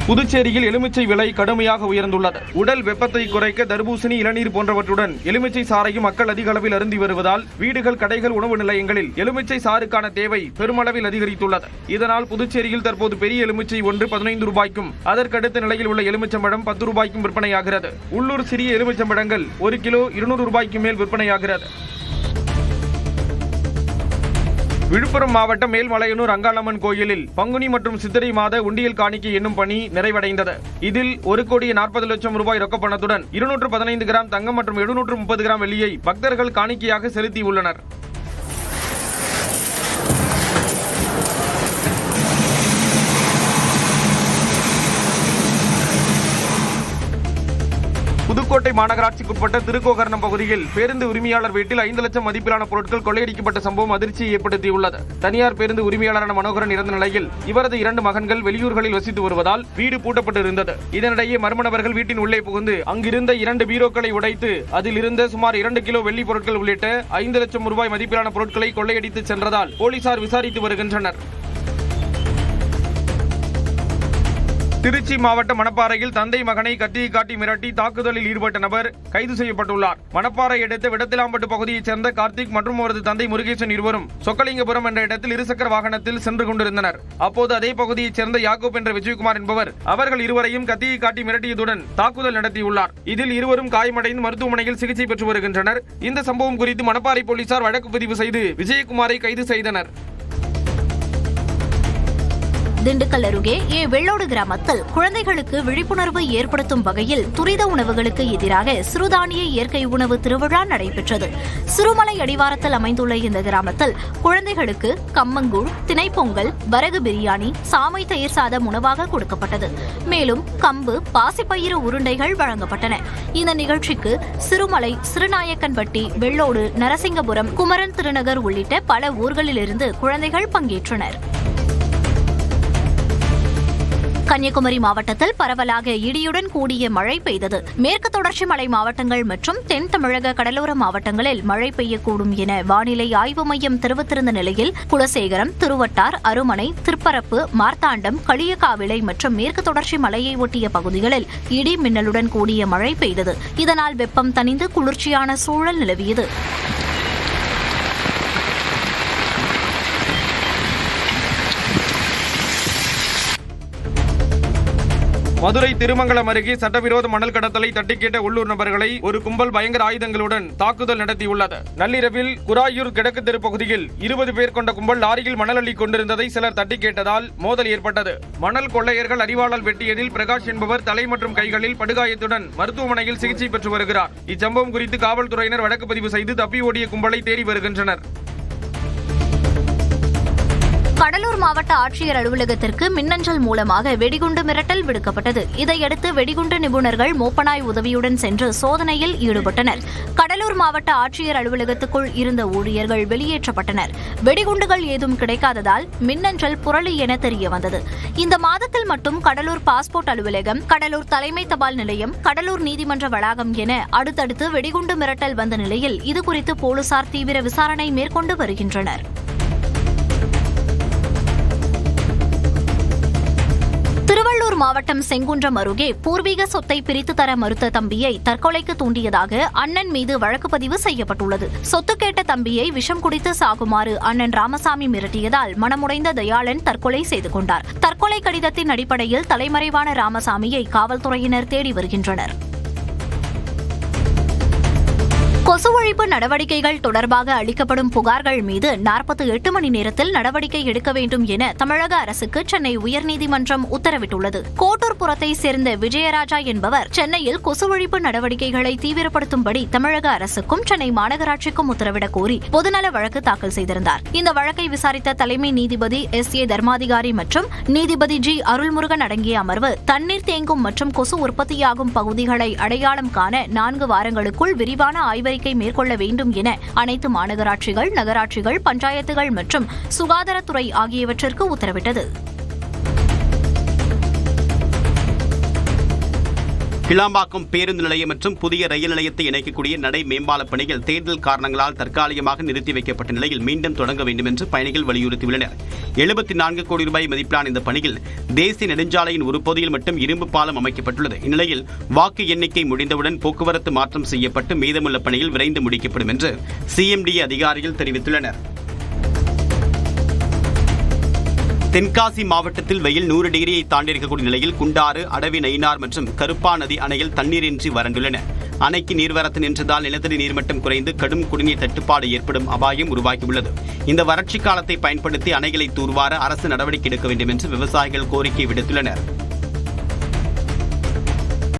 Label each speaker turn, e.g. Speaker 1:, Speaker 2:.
Speaker 1: புதுச்சேரியில் எலுமிச்சை விலை கடுமையாக உயர்ந்துள்ளது. உடல் வெப்பத்தை குறைக்க தர்பூசணி, இளநீர் போன்றவற்றுடன் எலுமிச்சை சாறையும் மக்கள் அதிக அளவில் அருந்தி வருவதால் வீடுகள், கடைகள், உணவு நிலையங்களில் எலுமிச்சை சாறுக்கான தேவை பெருமளவில் அதிகரித்துள்ளது. இதனால் புதுச்சேரியில் தற்போது பெரிய எலுமிச்சை ஒன்று 15 ரூபாய்க்கும், அதற்கடுத்த நிலையில் உள்ள எலுமிச்சம்பழம் 10 ரூபாய்க்கும் விற்பனையாகிறது. உள்ளூர் சிறிய எலுமிச்சம்பழங்கள் 1 கிலோ 200 ரூபாய்க்கு மேல் விற்பனையாகிறது. விழுப்புரம் மாவட்டம் மேல்மலையனூர் அங்காளம்மன் கோயிலில் பங்குனி மற்றும் சித்திரை மாத உண்டியல் காணிக்கை என்னும் பணி நிறைவடைந்தது. இதில் 1,40,00,000 ரூபாய் ரொக்கப் பணத்துடன் 215 கிராம் தங்கம் மற்றும் 730 கிராம் வெள்ளியை பக்தர்கள் காணிக்கையாக செலுத்தியுள்ளனர். புதுக்கோட்டை மாநகராட்சிக்குட்பட்ட திருக்கோகர்ணம் பகுதியில் பேருந்து உரிமையாளர் வீட்டில் 5 லட்சம் மதிப்பிலான பொருட்கள் கொள்ளையடிக்கப்பட்ட சம்பவம் அதிர்ச்சியை ஏற்படுத்தியுள்ளது. தனியார் பேருந்து உரிமையாளரான மனோகரன் இறந்த நிலையில் இவரது 2 மகன்கள் வெளியூர்களில் வசித்து வருவதால் வீடு பூட்டப்பட்டிருந்தது. இதனிடையே மர்ம நபர்கள் வீட்டின் உள்ளே புகுந்து அங்கிருந்த 2 பீரோக்களை உடைத்து அதில் இருந்த சுமார் 2 கிலோ வெள்ளி பொருட்கள் உள்ளிட்ட 5 லட்சம் ரூபாய் மதிப்பிலான பொருட்களை கொள்ளையடித்து சென்றதால் போலீசார் விசாரித்து வருகின்றனர். திருச்சி மாவட்டம் மணப்பாறையில் தந்தை மகனை கத்தியை காட்டி மிரட்டி தாக்குதலில் ஈடுபட்ட நபர் கைது செய்யப்பட்டுள்ளார். மணப்பாறை அடுத்த விடத்திலாம்பட்டு பகுதியைச் சேர்ந்த கார்த்திக் மற்றும் அவரது தந்தை முருகேசன் இருவரும் சொக்கலிங்கபுரம் என்ற இடத்தில் இருசக்கர வாகனத்தில் சென்று கொண்டிருந்தனர். அப்போது அதே பகுதியைச் சேர்ந்த யாக்கூப் என்ற விஜயகுமார் என்பவர் அவர்கள் இருவரையும் கத்தியை காட்டி மிரட்டியதுடன் தாக்குதல் நடத்தியுள்ளார். இதில் இருவரும் காயமடைந்து மருத்துவமனையில் சிகிச்சை பெற்று வருகின்றனர். இந்த சம்பவம் குறித்து மணப்பாறை போலீசார் வழக்கு பதிவு செய்து விஜயகுமாரை கைது செய்தனர்.
Speaker 2: திண்டுக்கல் அருகே வெள்ளோடு கிராமத்தில் குழந்தைகளுக்கு விழிப்புணர்வு ஏற்படுத்தும் வகையில் துரித உணவுகளுக்கு எதிராக சிறுதானிய இயற்கை உணவு திருவிழா நடைபெற்றது. சிறுமலை அடிவாரத்தில் அமைந்துள்ள இந்த கிராமத்தில் குழந்தைகளுக்கு கம்மங்கூழ், திணைப்பொங்கல், வரகு பிரியாணி, சாமை தயிர் சாதம் உணவாக கொடுக்கப்பட்டது. மேலும் கம்பு, பாசிப்பயிறு உருண்டைகள் வழங்கப்பட்டன. இந்த நிகழ்ச்சிக்கு சிறுமலை, சிறுநாயக்கன்பட்டி, வெள்ளோடு, நரசிங்கபுரம், குமரன் திருநகர் உள்ளிட்ட பல ஊர்களிலிருந்து குழந்தைகள் பங்கேற்றனர். கன்னியாகுமரி மாவட்டத்தில் பரவலாக இடியுடன் கூடிய மழை பெய்தது. மேற்கு தொடர்ச்சி மலை மாவட்டங்கள் மற்றும் தென் தமிழக கடலோர மாவட்டங்களில் மழை பெய்யக்கூடும் என வானிலை ஆய்வு மையம் தெரிவித்திருந்த நிலையில் குலசேகரம், திருவட்டார், அருமனை, திருப்பரப்பு, மார்த்தாண்டம், களியக்காவிளை மற்றும் மேற்கு தொடர்ச்சி மலையை ஒட்டிய பகுதிகளில் இடி மின்னலுடன் கூடிய மழை பெய்தது. இதனால் வெப்பம் தணிந்து குளிர்ச்சியான சூழல் நிலவியது.
Speaker 1: மதுரை திருமங்கலம் அருகே சட்டவிரோத மணல் கடத்தலை தட்டி கேட்ட உள்ளூர் நபர்களை ஒரு கும்பல் பயங்கர ஆயுதங்களுடன் தாக்குதல் நடத்தியுள்ளது. நள்ளிரவில் குராயூர் கிழக்கு தெரு பகுதியில் 20 பேர் கொண்ட கும்பல் லாரியில் மணல் அள்ளி கொண்டிருந்ததை சிலர் தட்டி கேட்டதால் மோதல் ஏற்பட்டது. மணல் கொள்ளையர்கள் அரிவாளால் வெட்டியதில் பிரகாஷ் என்பவர் தலை மற்றும் கைகளில் படுகாயத்துடன் மருத்துவமனையில் சிகிச்சை பெற்று வருகிறார். இச்சம்பவம் குறித்து காவல்துறையினர் வழக்கு பதிவு செய்து தப்பி ஓடிய கும்பலை தேடி வருகின்றனர்.
Speaker 2: கடலூர் மாவட்ட ஆட்சியர் அலுவலகத்திற்கு மின்னஞ்சல் மூலமாக வெடிகுண்டு மிரட்டல் விடுக்கப்பட்டது. இதையடுத்து வெடிகுண்டு நிபுணர்கள் மோப்பனாய் உதவியுடன் சென்று சோதனையில் ஈடுபட்டனர். கடலூர் மாவட்ட ஆட்சியர் அலுவலகத்துக்குள் இருந்த ஊழியர்கள் வெளியேற்றப்பட்டனர். வெடிகுண்டுகள் ஏதும் கிடைக்காததால் மின்னஞ்சல் புரளி என தெரியவந்தது. இந்த மாதத்தில் மட்டும் கடலூர் பாஸ்போர்ட் அலுவலகம், கடலூர் தலைமை தபால் நிலையம், கடலூர் நீதிமன்ற வளாகம் என அடுத்தடுத்து வெடிகுண்டு மிரட்டல் வந்த நிலையில் இதுகுறித்து போலீசார் தீவிர விசாரணை மேற்கொண்டு வருகின்றனர். திருவள்ளூர் மாவட்டம் செங்குன்றம் அருகே பூர்வீக சொத்தை பிரித்து தர மறுத்த தம்பியை தற்கொலைக்கு தூண்டியதாக அண்ணன் மீது வழக்கு பதிவு செய்யப்பட்டுள்ளது. சொத்து கேட்ட தம்பியை விஷம் குடித்து சாகுமாறு அண்ணன் ராமசாமி மிரட்டியதால் மனமுடைந்த தயாளன் தற்கொலை செய்து கொண்டார். தற்கொலை கடிதத்தின் அடிப்படையில் தலைமறைவான ராமசாமியை காவல்துறையினர் தேடி வருகின்றனர். கொசு ஒழிப்பு நடவடிக்கைகள் தொடர்பாக அளிக்கப்படும் புகார்கள் மீது 48 மணி நேரத்தில் நடவடிக்கை எடுக்க வேண்டும் என தமிழக அரசுக்கு சென்னை உயர்நீதிமன்றம் உத்தரவிட்டுள்ளது. கோட்டூர்புரத்தை சேர்ந்த விஜயராஜா என்பவர் சென்னையில் கொசு ஒழிப்பு நடவடிக்கைகளை தீவிரப்படுத்தும்படி தமிழக அரசுக்கும் சென்னை மாநகராட்சிக்கும் உத்தரவிடக் கோரி பொதுநல வழக்கு தாக்கல் செய்திருந்தார். இந்த வழக்கை விசாரித்த தலைமை நீதிபதி SA தர்மாதிகாரி மற்றும் நீதிபதி G அருள்முருகன் அடங்கிய அமர்வு தண்ணீர் தேங்கும் மற்றும் கொசு உற்பத்தியாகும் பகுதிகளை அடையாளம் காண 4 வாரங்களுக்குள் விரிவான ஆய்வறிக்கை மேற்கொள்ள வேண்டும் என அனைத்து மாநகராட்சிகள், நகராட்சிகள், பஞ்சாயத்துகள் மற்றும் சுகாதாரத்துறை ஆகியவற்றிற்கு உத்தரவிட்டது.
Speaker 3: கிளாம்பாக்கம் பேருந்து நிலையம் மற்றும் புதிய ரயில் நிலையத்தை இணைக்கக்கூடிய நடை மேம்பால பணிகள் தேர்தல் காரணங்களால் தற்காலிகமாக நிறுத்தி வைக்கப்பட்ட நிலையில் மீண்டும் தொடங்க வேண்டும் என்று பயணிகள் வலியுறுத்தியுள்ளனர். 74 கோடி ரூபாய் மதிப்பிலான இந்த பணியில் தேசிய நெடுஞ்சாலையின் ஒரு பகுதியில் மட்டும் இரும்பு பாலம் அமைக்கப்பட்டுள்ளது. இந்நிலையில் வாக்கு எண்ணிக்கை முடிந்தவுடன் போக்குவரத்து மாற்றம் செய்யப்பட்டு மீதமுள்ள பணிகள் விரைந்து முடிக்கப்படும் என்று CMDA அதிகாரிகள் தெரிவித்துள்ளனர். தென்காசி மாவட்டத்தில் வெயில் 100 டிகிரியை தாண்டியிருக்கக்கூடிய நிலையில் குண்டாறு, அடவி நயினார் மற்றும் கருப்பா நதி அணையில் தண்ணீரின்றி வறண்டுள்ளன. அணைக்கு நீர்வரத்து நின்றதால் நிலத்தடி நீர்மட்டம் குறைந்து கடும் குடிநீர் தட்டுப்பாடு ஏற்படும் அபாயம் உருவாகியுள்ளது. இந்த வறட்சி காலத்தை பயன்படுத்தி அணைகளை தூர்வார அரசு நடவடிக்கை எடுக்க வேண்டும் என்று விவசாயிகள் கோரிக்கை விடுத்துள்ளனர்.